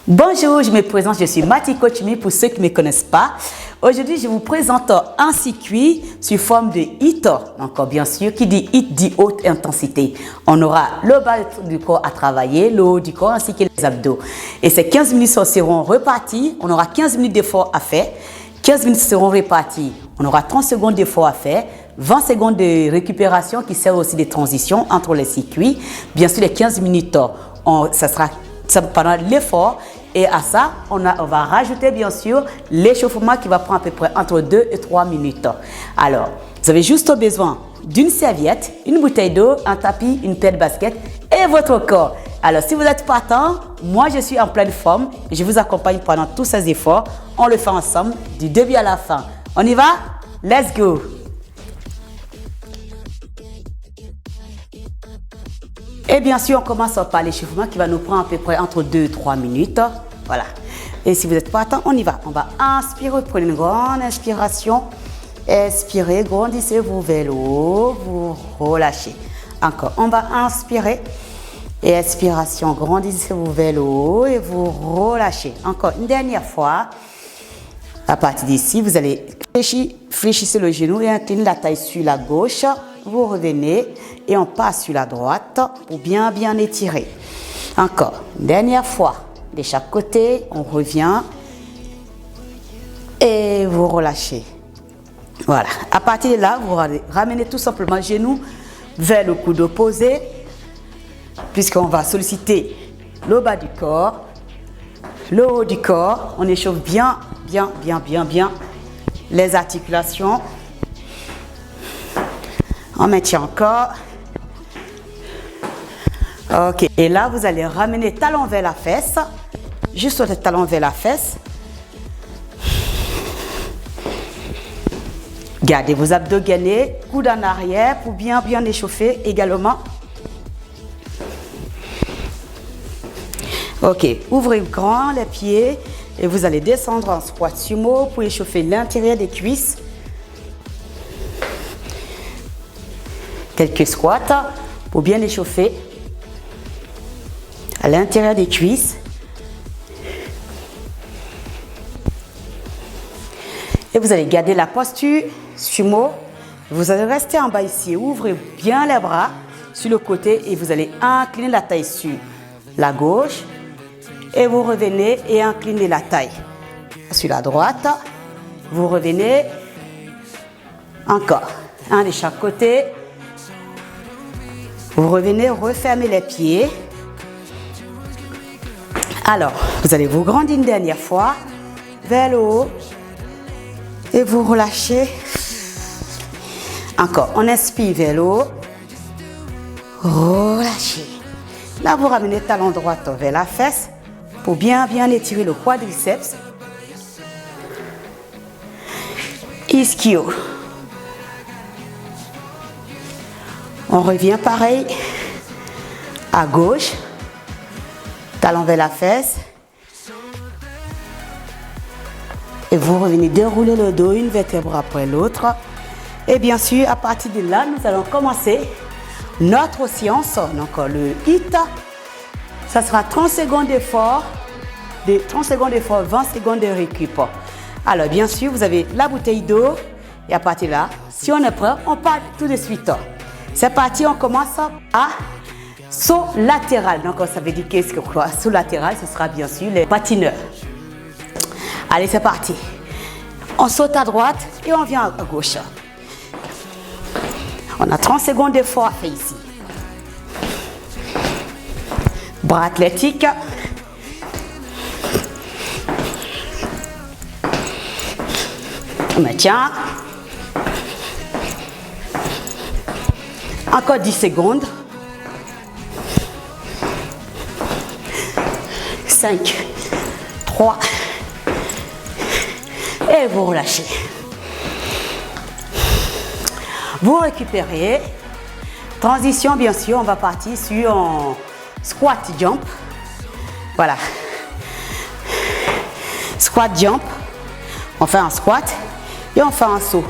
Bonjour, je me présente, je suis Mati Coachmi pour ceux qui ne me connaissent pas. Aujourd'hui, je vous présente un circuit sous forme de HIIT. Donc, bien sûr, qui dit HIIT dit haute intensité. On aura le bas du corps à travailler, le haut du corps ainsi que les abdos. Et ces 15 minutes seront reparties. On aura 15 minutes d'effort à faire. 15 minutes seront réparties. On aura 30 secondes d'effort à faire. 20 secondes de récupération qui sert aussi de transition entre les circuits. Bien sûr, les 15 minutes, ça sera pendant l'effort. Et à ça, on va rajouter bien sûr l'échauffement qui va prendre à peu près entre 2 et 3 minutes. Alors, vous avez juste besoin d'une serviette, une bouteille d'eau, un tapis, une paire de baskets et votre corps. Alors, si vous êtes partant, moi je suis en pleine forme et je vous accompagne pendant tous ces efforts. On le fait ensemble du début à la fin. On y va? Let's go! Et bien sûr, on commence par l'échauffement qui va nous prendre à peu près entre 2 et 3 minutes. Voilà. Et si vous n'êtes pas attentif, on y va. On va inspirer, prenez une grande inspiration. Expirez, grandissez-vous vers le haut, vous relâchez. Encore, on va inspirer. Et expiration, grandissez-vous vers le haut et vous relâchez. Encore une dernière fois. À partir d'ici, vous allez fléchissez le genou et inclinez la taille sur la gauche. Vous revenez et on passe sur la droite pour bien étirer. Encore, une dernière fois. De chaque côté, on revient et vous relâchez. Voilà. À partir de là, vous ramenez tout simplement le genou vers le coude opposé, puisqu'on va solliciter le bas du corps, le haut du corps. On échauffe bien les articulations. On maintient encore. Ok. Et là, vous allez ramener talon vers la fesse. Juste le talon vers la fesse. Gardez vos abdos gainés, coude en arrière pour bien échauffer également. Ok. Ouvrez grand les pieds et vous allez descendre en squat sumo pour échauffer l'intérieur des cuisses. Quelques squats pour bien échauffer à l'intérieur des cuisses. Et vous allez garder la posture sumo. Vous allez rester en bas ici. Ouvrez bien les bras sur le côté et vous allez incliner la taille sur la gauche. Et vous revenez et inclinez la taille sur la droite. Vous revenez. Encore. Un de chaque côté. Vous revenez, refermez les pieds. Alors, vous allez vous grandir une dernière fois vers le haut et vous relâchez. Encore, on inspire vers le haut, relâchez. Là, vous ramenez le talon droit vers la fesse pour bien étirer le quadriceps. Ischio. On revient pareil à gauche, talon vers la fesse. Et vous revenez dérouler le dos, une vertèbre après l'autre. Et bien sûr, à partir de là, nous allons commencer notre séance. Donc le HIIT, ça sera 30 secondes d'effort, 20 secondes de récup. Alors bien sûr, vous avez la bouteille d'eau. Et à partir de là, si on est prêt, on part tout de suite. C'est parti, on commence à saut latéral. Donc, ça veut dire qu'est-ce que quoi? Saut latéral, ce sera bien sûr les patineurs. Allez, c'est parti. On saute à droite et on vient à gauche. On a 30 secondes d'effort à faire ici. Bras athlétiques. On maintient. Encore 10 secondes. 5, 3. Et vous relâchez. Vous récupérez. Transition, bien sûr, on va partir sur un squat jump. Voilà. Squat jump. On fait un squat et on fait un saut.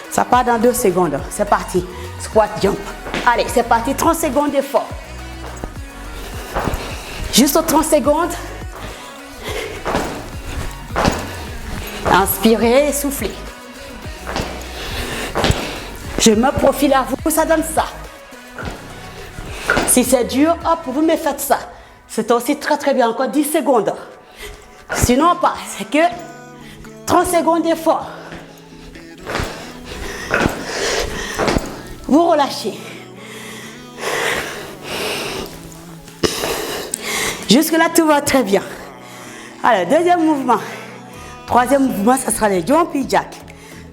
Ça part dans 2 secondes. C'est parti. Squat jump. Allez, c'est parti. 30 secondes d'effort. Juste 30 secondes. Inspirez et soufflez. Je me profile à vous, ça donne ça. Si c'est dur, hop, vous me faites ça. C'est aussi très très bien, encore 10 secondes. Sinon pas, c'est que 30 secondes d'effort. Vous relâchez. Jusque-là, tout va très bien. Alors, deuxième mouvement. Troisième mouvement, ça sera les jumpy jack.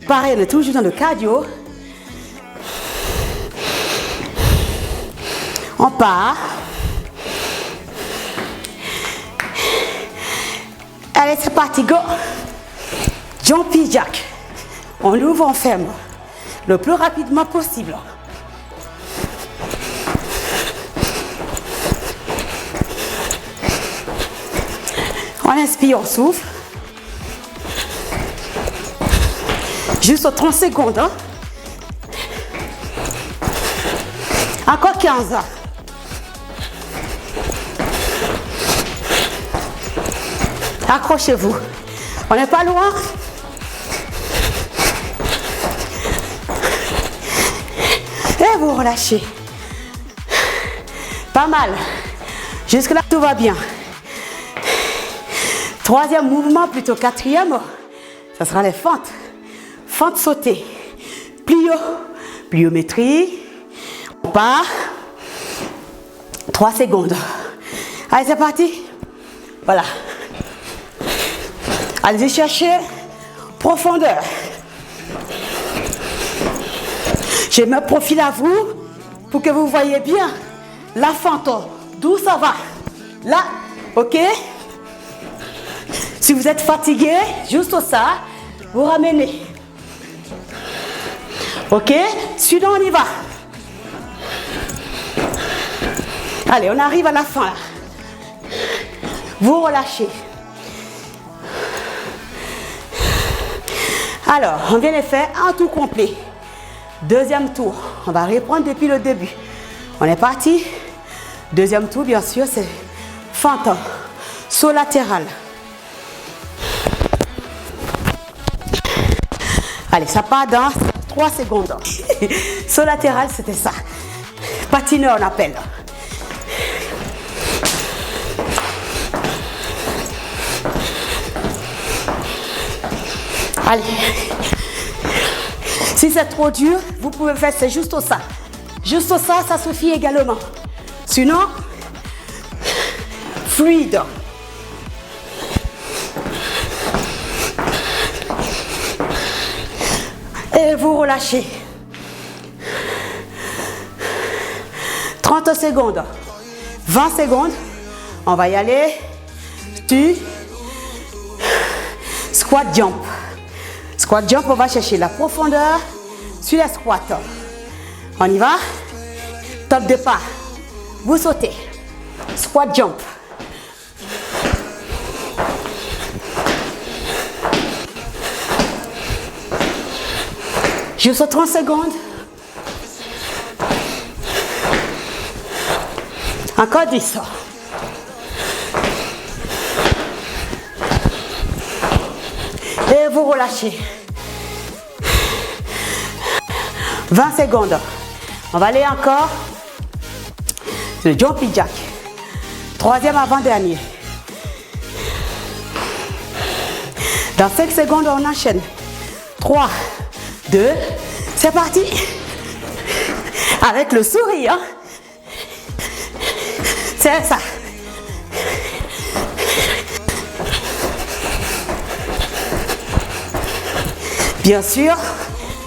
Pareil, on est toujours dans le cardio. On part. Allez, c'est parti, go. Jumpy jack. On l'ouvre, on ferme. Le plus rapidement possible. On inspire, on souffle. Juste 30 secondes. Hein? Encore 15. Accrochez-vous. On n'est pas loin. Et vous relâchez. Pas mal. Jusque-là, tout va bien. Troisième mouvement, plutôt quatrième, ça sera les fentes. Fente sautée. Plio. Pliométrie. On part. 3 secondes. Allez, c'est parti. Voilà. Allez chercher profondeur. Je me profile à vous pour que vous voyez bien la fente. D'où ça va. Là, ok. Si vous êtes fatigué, juste ça, vous ramenez. Ok, suivant, on y va. Allez, on arrive à la fin là. Vous relâchez. Alors, on vient de faire un tour complet. Deuxième tour, on va reprendre depuis le début. On est parti. Deuxième tour, bien sûr, c'est fente, saut latéral. Allez, ça part dans 3 secondes. Saut latéral, c'était ça. Patineur, on appelle. Allez. Si c'est trop dur, vous pouvez faire, c'est juste ça. Juste ça, ça suffit également. Sinon, fluide. Et vous relâchez. 30 secondes. 20 secondes. On va y aller. Tu. Squat jump. Squat jump, on va chercher la profondeur sur les squats. On y va. Top de pas. Vous sautez. Squat jump. Juste 30 secondes. Encore 10. Et vous relâchez. 20 secondes. On va aller encore. Le jumpy jack. Troisième avant-dernier. Dans 5 secondes, on enchaîne. 3, 2, c'est parti. Avec le sourire. C'est ça. Bien sûr,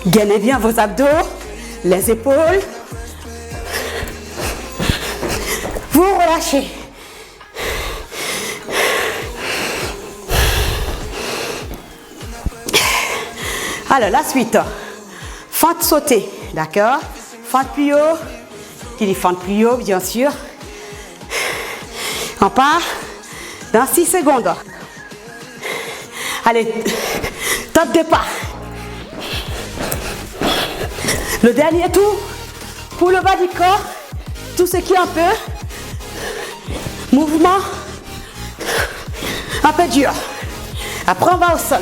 gainez bien vos abdos, les épaules. Vous relâchez. Alors, la suite. Fente sautée, d'accord? Fente plus haut. Qui dit fente plus haut, bien sûr. On part dans 6 secondes. Allez, top de pas. Le dernier tour pour le bas du corps. Tout ce qui en peut. Mouvement un peu dur. Après, on va au sol.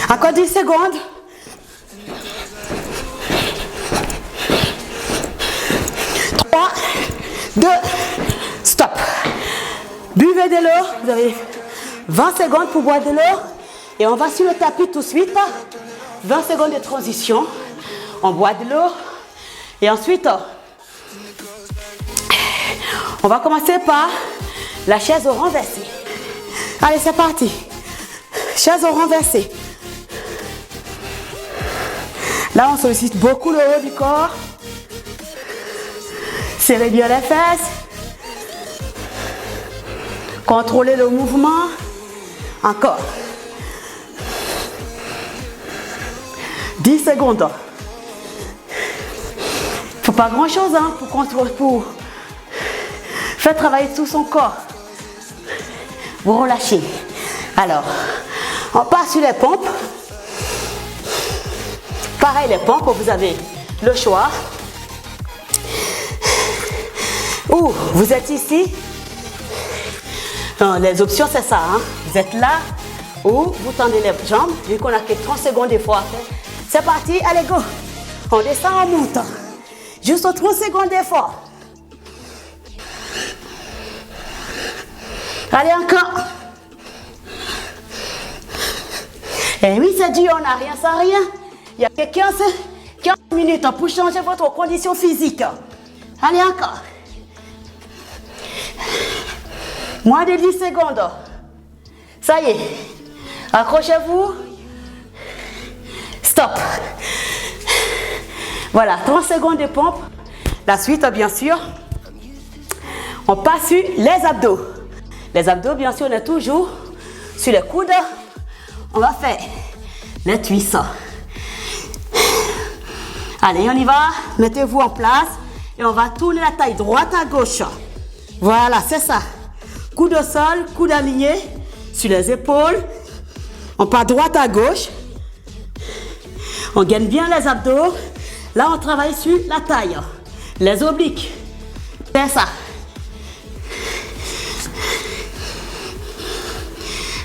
Encore 10 secondes. 3, 2, stop. Buvez de l'eau. Vous avez 20 secondes pour boire de l'eau. Et on va sur le tapis tout de suite. 20 secondes de transition. On boit de l'eau. Et ensuite, on va commencer par la chaise au renversé. Allez, c'est parti. Chaise au renversé. Là, on sollicite beaucoup le haut du corps. Serrez bien les fesses. Contrôlez le mouvement. Encore. 10 secondes. Il ne faut pas grand-chose pour contrôler, pour faire travailler tout son corps. Vous relâchez. Alors, on passe sur les pompes. Pareil, les pompes, vous avez le choix. Ou vous êtes ici. Non, les options, c'est ça. Vous êtes là. Ou vous tendez les jambes. Vu qu'on a que 30 secondes des fois. C'est parti, allez, go. On descend, on monte. Juste 30 secondes d'effort. Allez, encore. Et oui, c'est dur, on n'a rien sans rien. Il y a que 15 minutes pour changer votre condition physique. Allez, encore. Moins de 10 secondes. Ça y est. Accrochez-vous. Stop. Voilà, 30 secondes de pompe. La suite, bien sûr, on passe sur les abdos. Les abdos, bien sûr, on est toujours sur les coudes. On va faire les cuisses. Allez, on y va. Mettez-vous en place et on va tourner la taille droite à gauche. Voilà, c'est ça. Coude au sol, coude aligné sur les épaules. On part droite à gauche. On gagne bien les abdos. Là, on travaille sur la taille, les obliques. C'est ça.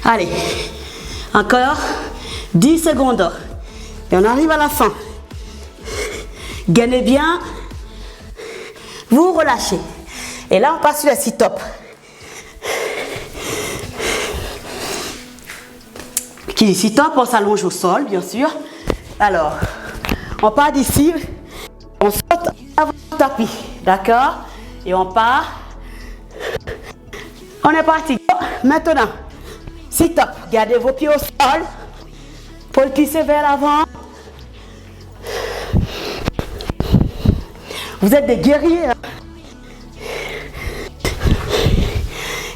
Allez, encore 10 secondes. Et on arrive à la fin. Gagnez bien. Vous relâchez. Et là, on passe sur la sit-up. Qui sit-up, on s'allonge au sol, bien sûr. Alors, on part d'ici. On saute avant le tapis. D'accord? Et on part. On est parti. Maintenant, sit-up. Gardez vos pieds au sol. Pour pousser vers l'avant. Vous êtes des guerriers.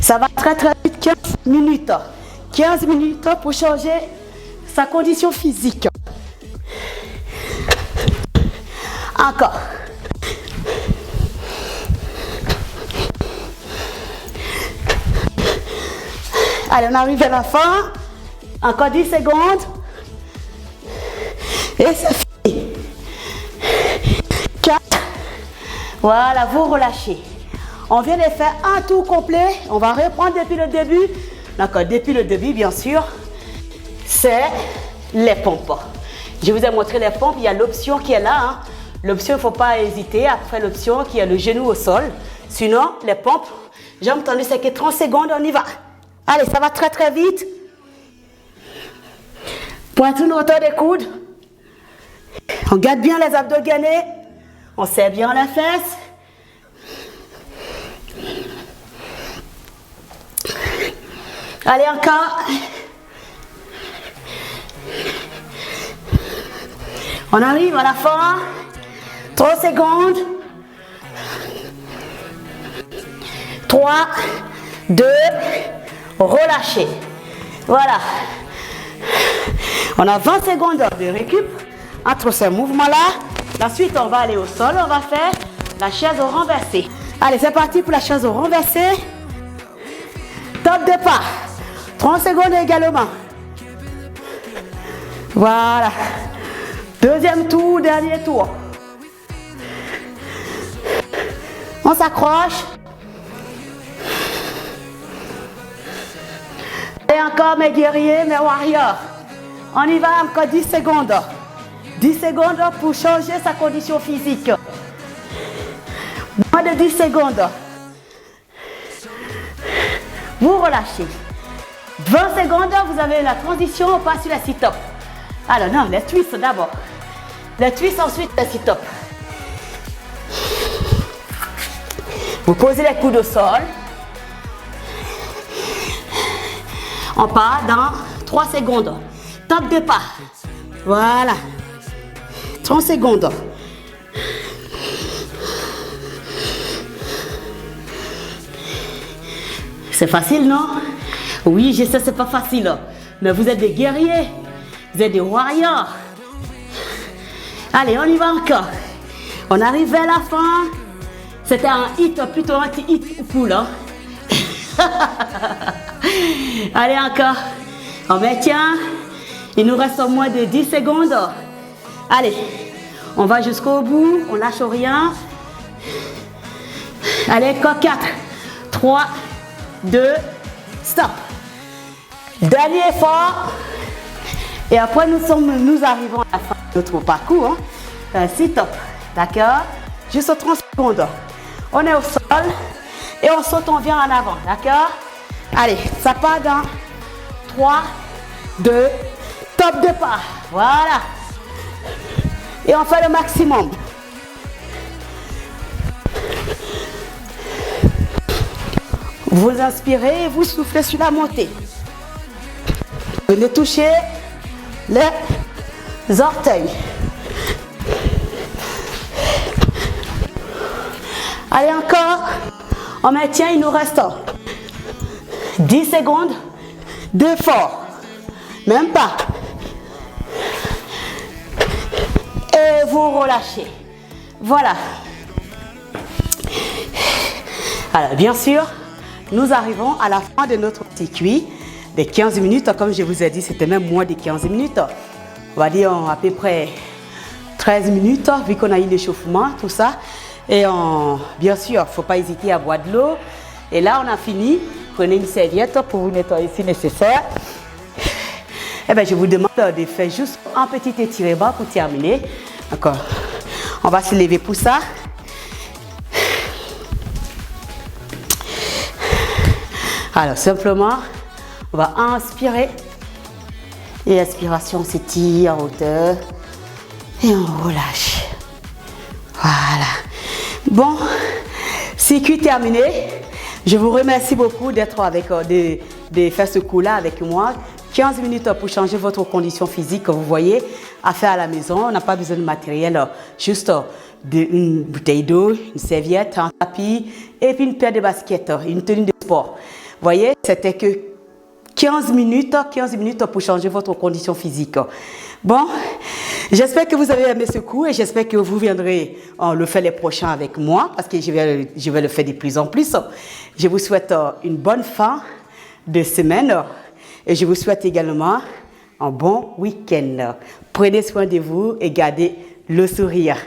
Ça va très très vite. 15 minutes. 15 minutes pour changer sa condition physique. Encore. Allez, on arrive à la fin. Encore 10 secondes. Et c'est fini. 4. Voilà, vous relâchez. On vient de faire un tour complet. On va reprendre depuis le début. D'accord, depuis le début, bien sûr. C'est les pompes. Je vous ai montré les pompes. Il y a l'option qui est là. L'option, il ne faut pas hésiter. Après l'option, qui est le genou au sol. Sinon, les pompes, jambes tendues, c'est que 30 secondes, on y va. Allez, ça va très très vite. Poitrine hauteur des coudes. On garde bien les abdos gainés. On serre bien la fesse. Allez, encore. On arrive à la fin. 3 secondes. 3, 2, relâchez. Voilà. On a 20 secondes de récup entre ces mouvements-là. La suite, on va aller au sol. On va faire la chaise au renversé. Allez, c'est parti pour la chaise au renversé. Top départ. 30 secondes également. Voilà. Deuxième tour, dernier tour. On s'accroche. Et encore mes guerriers, mes warriors. On y va encore 10 secondes. 10 secondes pour changer sa condition physique. Moins de 10 secondes. Vous relâchez. 20 secondes, vous avez la transition, on passe sur la sit-up. Alors non, les twists d'abord. Les twists ensuite, les sit-up. Vous posez les coudes au sol. On part dans 3 secondes. Top de pas. Voilà. 30 secondes. C'est facile, non? Oui, je sais, c'est pas facile. Mais vous êtes des guerriers. Vous êtes des warriors. Allez, on y va encore. On arrive vers la fin. C'était un hit, plutôt un petit hit pull. Hein? Allez, encore. On maintient. Il nous reste moins de 10 secondes. Allez, on va jusqu'au bout. On lâche rien. Allez, encore 4, 3, 2, stop. Dernier effort. Et après, nous arrivons à la fin de notre parcours. Hein. Sit-up. D'accord? Juste 30 secondes. On est au sol. Et on saute, on vient en avant. D'accord? Allez, ça part dans 3, 2, top de pas. Voilà. Et on fait le maximum. Vous inspirez et vous soufflez sur la montée. Venez toucher les orteils. Allez, encore. On maintient, il nous reste 10 secondes d'effort. Même pas. Et vous relâchez. Voilà. Alors, bien sûr, nous arrivons à la fin de notre circuit des 15 minutes. Comme je vous ai dit, c'était même moins de 15 minutes. On va dire à peu près 13 minutes, vu qu'on a eu l'échauffement, tout ça. Et bien sûr, il ne faut pas hésiter à boire de l'eau. Et là, on a fini. Prenez une serviette pour vous nettoyer si nécessaire. Eh bien, je vous demande de faire juste un petit étirement pour terminer. D'accord. On va se lever pour ça. Alors, simplement, on va inspirer. Et expiration, on s'étire en hauteur. Et on relâche. Voilà. Bon, circuit terminé. Je vous remercie beaucoup d'être avec, de faire ce coup-là avec moi. 15 minutes pour changer votre condition physique, vous voyez, à faire à la maison. On n'a pas besoin de matériel, juste une bouteille d'eau, une serviette, un tapis et puis une paire de baskets, une tenue de sport. Vous voyez, c'était que 15 minutes pour changer votre condition physique. Bon, j'espère que vous avez aimé ce coup et j'espère que vous viendrez le faire les prochains avec moi parce que je vais le faire de plus en plus. Je vous souhaite une bonne fin de semaine et je vous souhaite également un bon week-end. Prenez soin de vous et gardez le sourire.